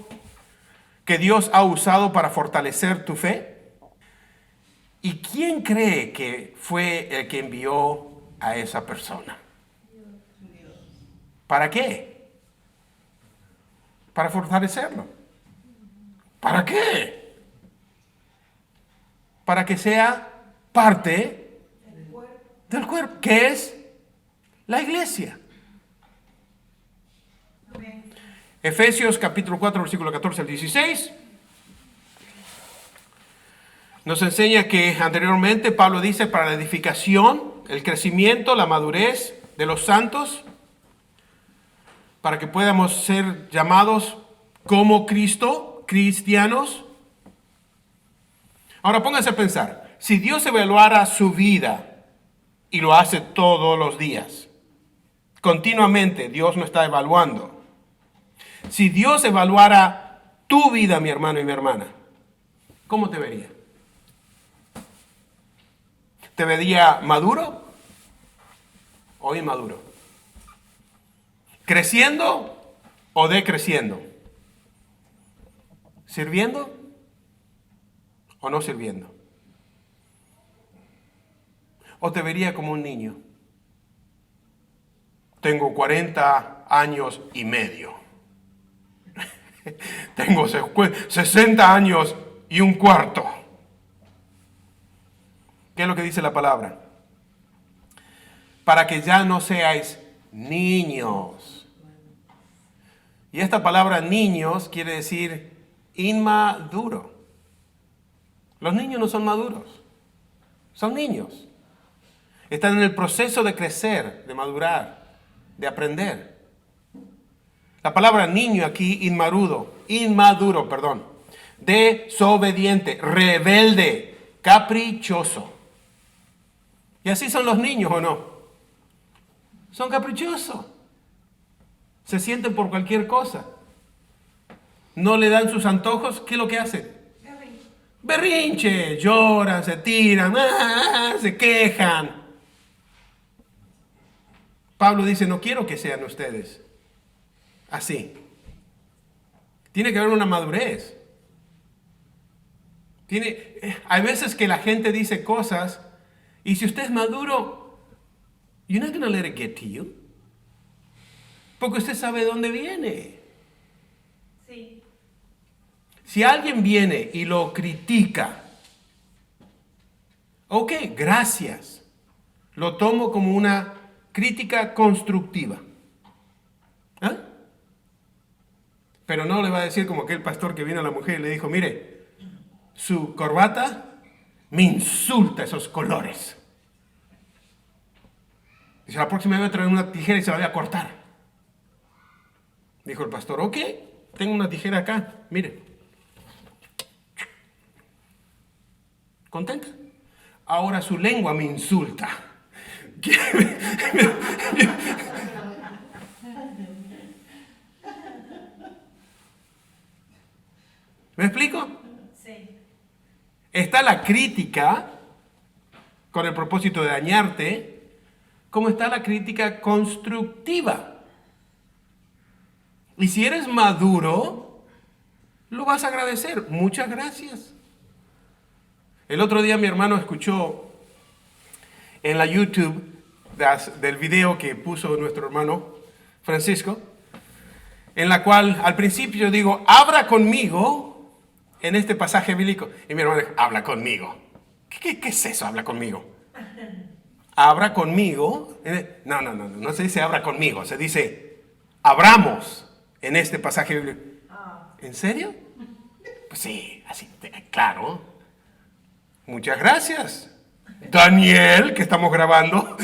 ha usado para fortalecer tu fe? ¿Y quién cree que fue el que envió a esa persona? ¿Para qué? Para fortalecerlo. ¿Para qué? Para que sea parte del cuerpo, que es la iglesia. Efesios capítulo 4, versículo 14 al 16. Nos enseña que anteriormente Pablo dice para la edificación, el crecimiento, la madurez de los santos, para que podamos ser llamados como Cristo, cristianos. Ahora pónganse a pensar, si Dios evaluara su vida, y lo hace todos los días, continuamente Dios nos está evaluando. Si Dios evaluara tu vida, mi hermano y mi hermana, ¿cómo te vería? ¿Te vería maduro o inmaduro? ¿Creciendo o decreciendo? ¿Sirviendo o no sirviendo? ¿O te vería como un niño? Tengo 40 años y medio. Tengo 60 años y un cuarto. ¿Qué es lo que dice la palabra? Para que ya no seáis niños. Y esta palabra niños quiere decir inmaduro. Los niños no son maduros, son niños. Están en el proceso de crecer, de madurar, de aprender. La palabra niño aquí, inmaduro, desobediente, rebelde, caprichoso. Y así son los niños, ¿o no? Son caprichosos. Se sienten por cualquier cosa. No le dan sus antojos, ¿qué es lo que hacen? Berrinche, lloran, se tiran, se quejan. Pablo dice, no quiero que sean ustedes así. Tiene que haber una madurez. Hay veces que la gente dice cosas y si usted es maduro, you're not going to let it get to you. Porque usted sabe de dónde viene. Sí. Si alguien viene y lo critica, ok, gracias. Lo tomo como una crítica constructiva. ¿Ah? Pero no le va a decir como aquel pastor que vino a la mujer y le dijo, mire, su corbata me insulta esos colores. Dice, la próxima vez voy a traer una tijera y se la voy a cortar. Dijo el pastor, ok, tengo una tijera acá, mire. ¿Contenta? Ahora su lengua me insulta. ¿Me explico? Sí. Está la crítica con el propósito de dañarte, como está la crítica constructiva. Y si eres maduro, lo vas a agradecer. Muchas gracias. El otro día mi hermano escuchó en la YouTube del video que puso nuestro hermano Francisco, en la cual al principio digo, abra conmigo en este pasaje bíblico. Y mi hermano dijo, habla conmigo. ¿Qué es eso, habla conmigo? Abra conmigo. No se dice abra conmigo, se dice abramos en este pasaje bíblico. ¿En serio? Pues sí, así, claro. Muchas gracias. Daniel, que estamos grabando.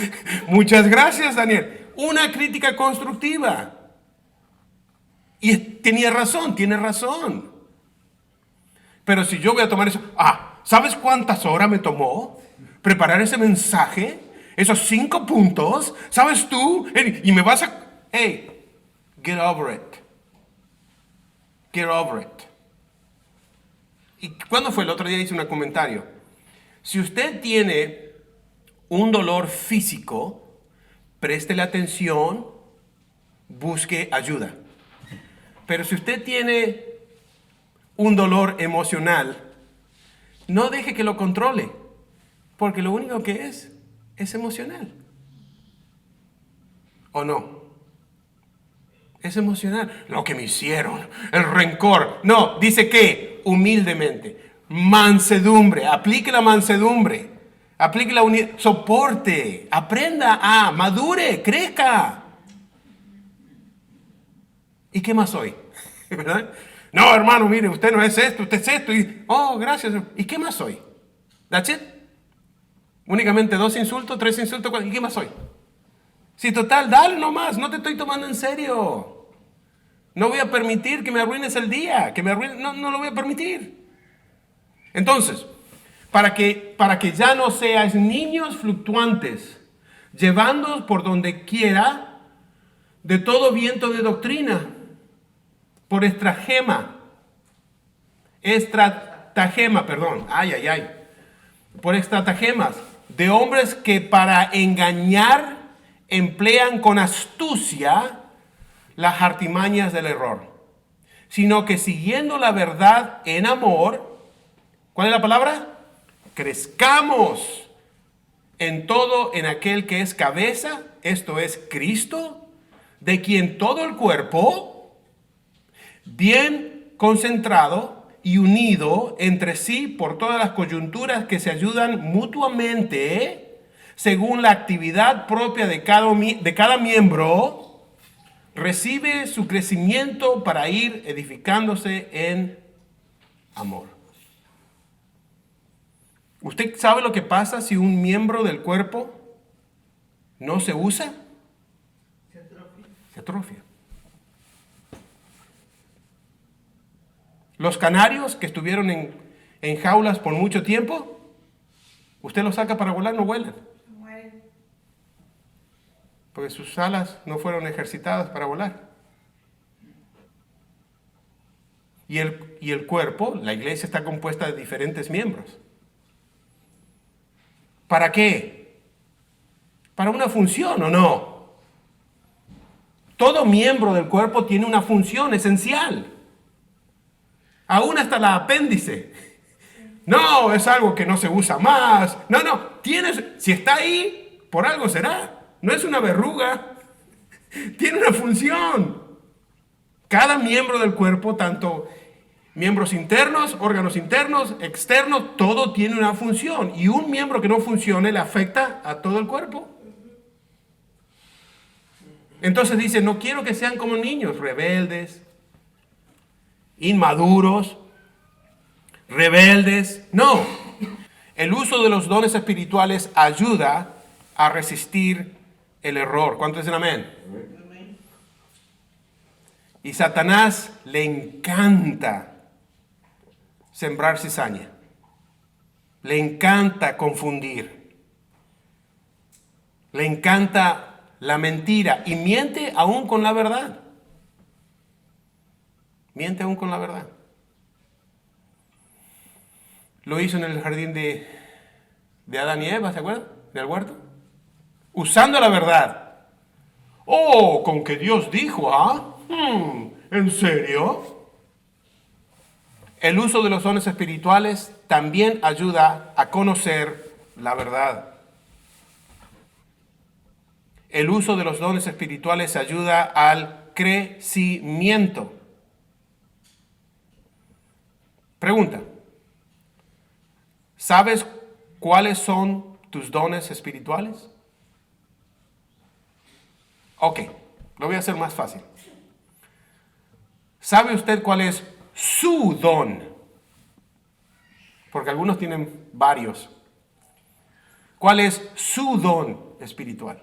Muchas gracias, Daniel. Una crítica constructiva. Y tiene razón. Pero si yo voy a tomar eso... ¿sabes cuántas horas me tomó preparar ese mensaje? Esos 5 puntos. ¿Sabes tú? Y me vas a... Hey, get over it. Get over it. ¿Y cuándo fue? El otro día hice un comentario. Si usted tiene un dolor físico, préstele atención, busque ayuda. Pero si usted tiene un dolor emocional, no deje que lo controle, porque lo único que es emocional. ¿O no? Es emocional. Lo que me hicieron, el rencor. No, dice que humildemente. Mansedumbre, aplique la mansedumbre, aplique la unidad, soporte, aprenda madure, crezca. ¿Y qué más soy? ¿Verdad? No, hermano, mire, usted no es esto, usted es esto. Gracias. ¿Y qué más soy? ¿That's it? Únicamente 2 insultos, 3 insultos, 4. ¿Y qué más soy? Si total, dale nomás, no te estoy tomando en serio. No voy a permitir que me arruines el día, no lo voy a permitir. Entonces, para que ya no seas niños fluctuantes, llevándoos por donde quiera de todo viento de doctrina, por estratagema, por estratagemas de hombres que para engañar emplean con astucia las artimañas del error, sino que siguiendo la verdad en amor, ¿cuál es la palabra? Crezcamos en todo en aquel que es cabeza, esto es Cristo, de quien todo el cuerpo, bien concentrado y unido entre sí por todas las coyunturas que se ayudan mutuamente, según la actividad propia de cada miembro, recibe su crecimiento para ir edificándose en amor. ¿Usted sabe lo que pasa si un miembro del cuerpo no se usa? Se atrofia. Los canarios que estuvieron en jaulas por mucho tiempo, usted los saca para volar, no vuelan. Porque sus alas no fueron ejercitadas para volar. Y el cuerpo, la iglesia está compuesta de diferentes miembros. ¿Para qué? ¿Para una función o no? Todo miembro del cuerpo tiene una función esencial. Aún hasta la apéndice. No, es algo que no se usa más. No, si está ahí, por algo será. No es una verruga. Tiene una función. Cada miembro del cuerpo, tanto Miembros internos, órganos internos, externos, todo tiene una función. Y un miembro que no funcione le afecta a todo el cuerpo. Entonces dice, no quiero que sean como niños, rebeldes, inmaduros, rebeldes. No. El uso de los dones espirituales ayuda a resistir el error. ¿Cuántos dicen amén? Y Satanás le encanta sembrar cizaña. Le encanta confundir. Le encanta la mentira. Y miente aún con la verdad. Miente aún con la verdad. Lo hizo en el jardín de Adán y Eva, ¿se acuerdan? Del huerto. Usando la verdad. Oh, con que Dios dijo, ¿ah? ¿En serio? El uso de los dones espirituales también ayuda a conocer la verdad. El uso de los dones espirituales ayuda al crecimiento. Pregunta. ¿Sabes cuáles son tus dones espirituales? Ok, lo voy a hacer más fácil. ¿Sabe usted cuál es su don? Porque algunos tienen varios. ¿Cuál es su don espiritual?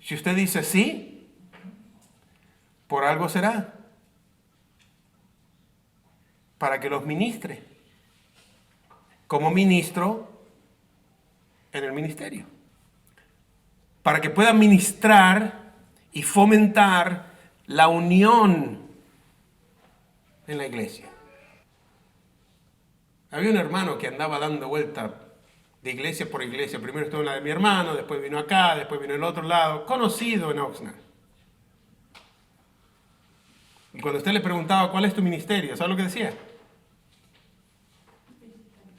Si usted dice sí, por algo será. Para que los ministre. Como ministro en el ministerio. Para que pueda ministrar y fomentar la unión en la iglesia. Había un hermano que andaba dando vuelta de iglesia por iglesia. Primero estuvo en la de mi hermano, después vino acá, después vino en el otro lado, conocido en Oxnard. Y cuando usted le preguntaba, ¿cuál es tu ministerio? ¿Sabe lo que decía?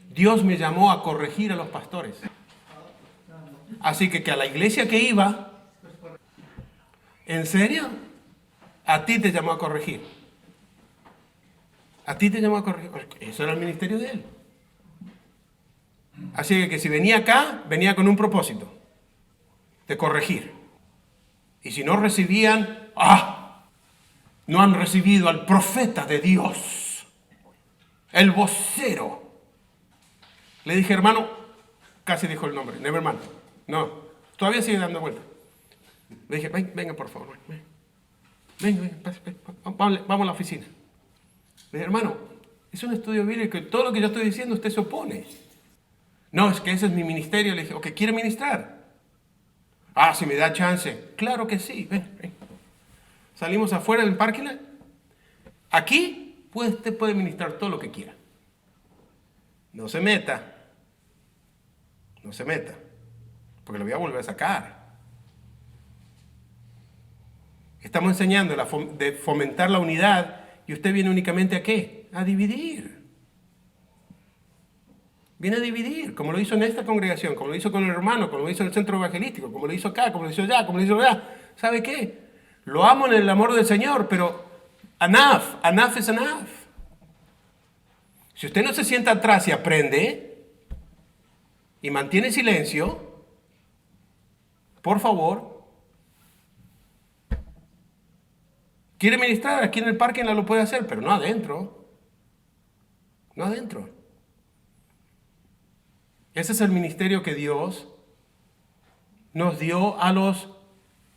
Dios me llamó a corregir a los pastores. Así que a la iglesia que iba, ¿en serio? A ti te llamó a corregir. A ti te llamó a corregir. Eso era el ministerio de él. Así que si venía acá, venía con un propósito. De corregir. Y si no recibían, no han recibido al profeta de Dios. El vocero. Le dije, hermano, casi dijo el nombre, never mind. No, todavía sigue dando vuelta. Le dije, venga por favor, venga, vamos a la oficina. Le dije, hermano, es un estudio bíblico y todo lo que yo estoy diciendo usted se opone. No, es que ese es mi ministerio. Le dije, ¿o que quiere ministrar? Si me da chance. Claro que sí, ven. Salimos afuera del parking lot. Aquí, usted puede ministrar todo lo que quiera. No se meta, porque lo voy a volver a sacar. Estamos enseñando de fomentar la unidad y usted viene únicamente ¿a qué? A dividir. Viene a dividir, como lo hizo en esta congregación, como lo hizo con el hermano, como lo hizo en el centro evangelístico, como lo hizo acá, como lo hizo allá, como lo hizo allá. ¿Sabe qué? Lo amo en el amor del Señor, pero enough is enough. Si usted no se sienta atrás y aprende y mantiene silencio, por favor, quiere ministrar aquí en el parque, lo puede hacer, pero no adentro. No adentro. Ese es el ministerio que Dios nos dio a los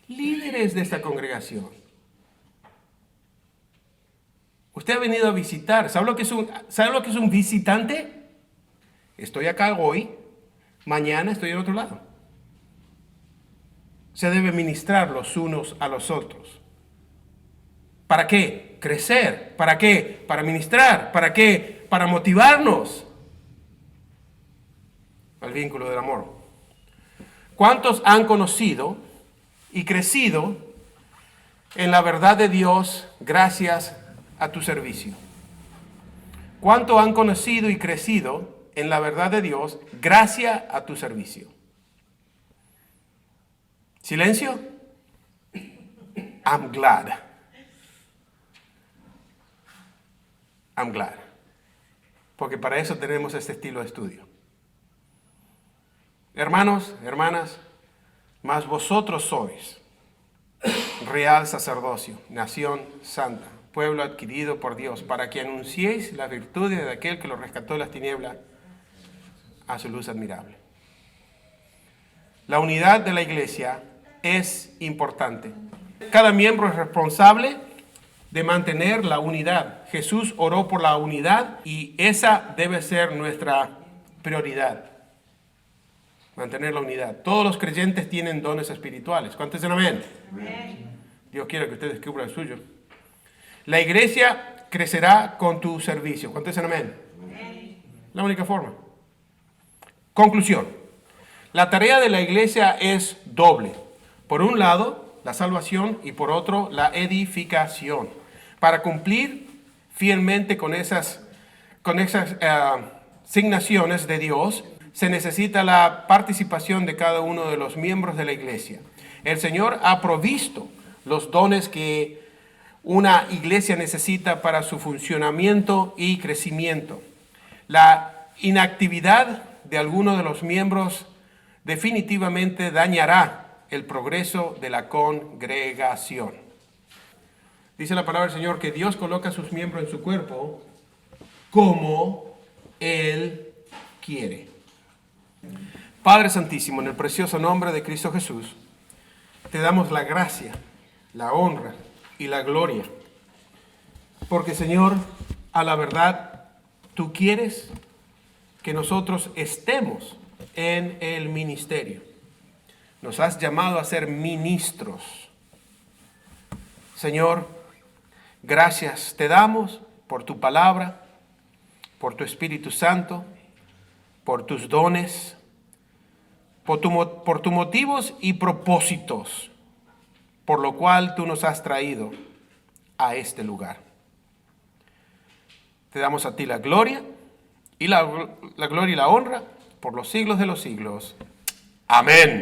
líderes de esta congregación. Usted ha venido a visitar. ¿Sabe lo que es un visitante? Estoy acá hoy, mañana estoy en otro lado. Se debe ministrar los unos a los otros. ¿Para qué? Crecer. ¿Para qué? Para ministrar. ¿Para qué? Para motivarnos al vínculo del amor. ¿Cuántos han conocido y crecido en la verdad de Dios gracias a tu servicio? ¿Cuánto han conocido y crecido en la verdad de Dios gracias a tu servicio? ¿Silencio? I'm glad. I'm glad. Porque para eso tenemos este estilo de estudio. Hermanos, hermanas, mas vosotros sois real sacerdocio, nación santa, pueblo adquirido por Dios, para que anunciéis las virtudes de aquel que lo rescató de las tinieblas a su luz admirable. La unidad de la iglesia es importante. Cada miembro es responsable de mantener la unidad. Jesús oró por la unidad y esa debe ser nuestra prioridad. Mantener la unidad. Todos los creyentes tienen dones espirituales. ¿Cuántos dicen amén? Amén. Dios quiere que usted descubra el suyo. La iglesia crecerá con tu servicio. ¿Cuántos dicen amén? Amén. La única forma. Conclusión. La tarea de la iglesia es doble. Por un lado, la salvación y por otro, la edificación. Para cumplir fielmente con esas asignaciones de Dios, se necesita la participación de cada uno de los miembros de la iglesia. El Señor ha provisto los dones que una iglesia necesita para su funcionamiento y crecimiento. La inactividad de alguno de los miembros definitivamente dañará el progreso de la congregación. Dice la palabra del Señor que Dios coloca a sus miembros en su cuerpo como Él quiere. Padre Santísimo, en el precioso nombre de Cristo Jesús, te damos la gracia, la honra y la gloria. Porque, Señor, a la verdad, tú quieres que nosotros estemos en el ministerio. Nos has llamado a ser ministros. Señor, gracias te damos por tu palabra, por tu Espíritu Santo, por tus dones, por tus motivos y propósitos, por lo cual tú nos has traído a este lugar. Te damos a ti la gloria y la gloria y la honra por los siglos de los siglos. Amén.